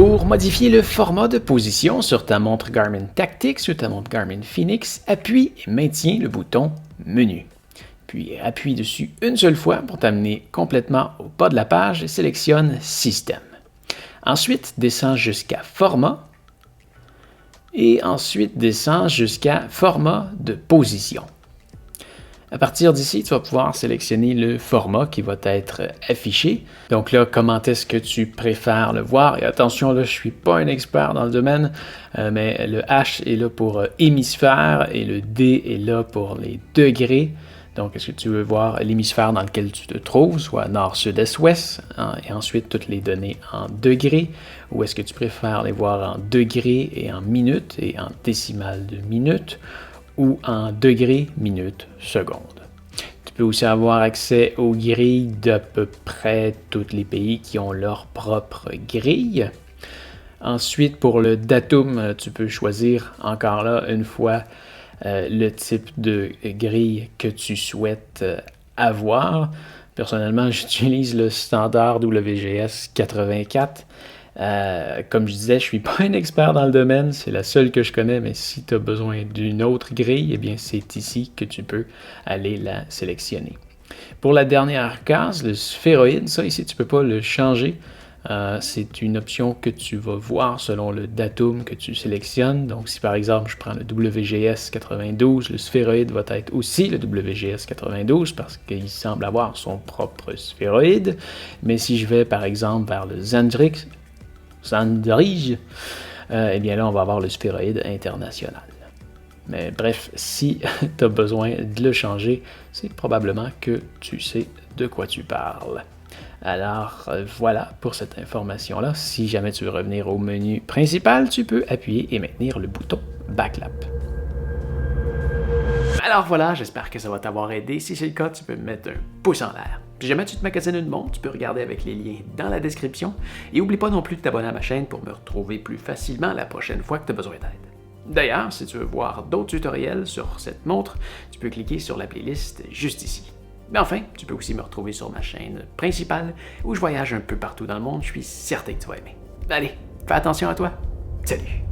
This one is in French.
Pour modifier le format de position sur ta montre Garmin Tactix ou ta montre Garmin Fenix, appuie et maintiens le bouton Menu. Puis appuie dessus une seule fois pour t'amener complètement au bas de la page et sélectionne Système. Ensuite, descends jusqu'à Format et ensuite descends jusqu'à Format de position. À partir d'ici, tu vas pouvoir sélectionner le format qui va être affiché. Donc là, comment est-ce que tu préfères le voir? Et attention, là, je ne suis pas un expert dans le domaine, mais le H est là pour hémisphère et le D est là pour les degrés. Donc, est-ce que tu veux voir l'hémisphère dans lequel tu te trouves, soit nord, sud, est, ouest, et ensuite toutes les données en degrés, ou est-ce que tu préfères les voir en degrés et en minutes et en décimales de minutes, ou en degrés, minutes, secondes. Tu peux aussi avoir accès aux grilles d'à peu près tous les pays qui ont leur propre grille. Ensuite, pour le datum, tu peux choisir encore là une fois le type de grille que tu souhaites avoir. Personnellement, j'utilise le standard WGS 84. Comme je disais, je ne suis pas un expert dans le domaine, c'est la seule que je connais, mais si tu as besoin d'une autre grille, eh bien c'est ici que tu peux aller la sélectionner. Pour la dernière case, le sphéroïde, ça ici, tu ne peux pas le changer. C'est une option que tu vas voir selon le datum que tu sélectionnes. Donc, si par exemple, je prends le WGS 92, le sphéroïde va être aussi le WGS 92 parce qu'il semble avoir son propre sphéroïde. Mais si je vais par exemple vers le Zendrix, eh bien là, on va avoir le sphéroïde international. Mais bref, si tu as besoin de le changer, c'est probablement que tu sais de quoi tu parles. Alors voilà pour cette information-là. Si jamais tu veux revenir au menu principal, tu peux appuyer et maintenir le bouton Backlap. Alors voilà, j'espère que ça va t'avoir aidé. Si c'est le cas, tu peux me mettre un pouce en l'air. Si jamais tu te magasines une montre, tu peux regarder avec les liens dans la description. Et n'oublie pas non plus de t'abonner à ma chaîne pour me retrouver plus facilement la prochaine fois que tu as besoin d'aide. D'ailleurs, si tu veux voir d'autres tutoriels sur cette montre, tu peux cliquer sur la playlist juste ici. Mais enfin, tu peux aussi me retrouver sur ma chaîne principale où je voyage un peu partout dans le monde. Je suis certain que tu vas aimer. Allez, fais attention à toi. Salut!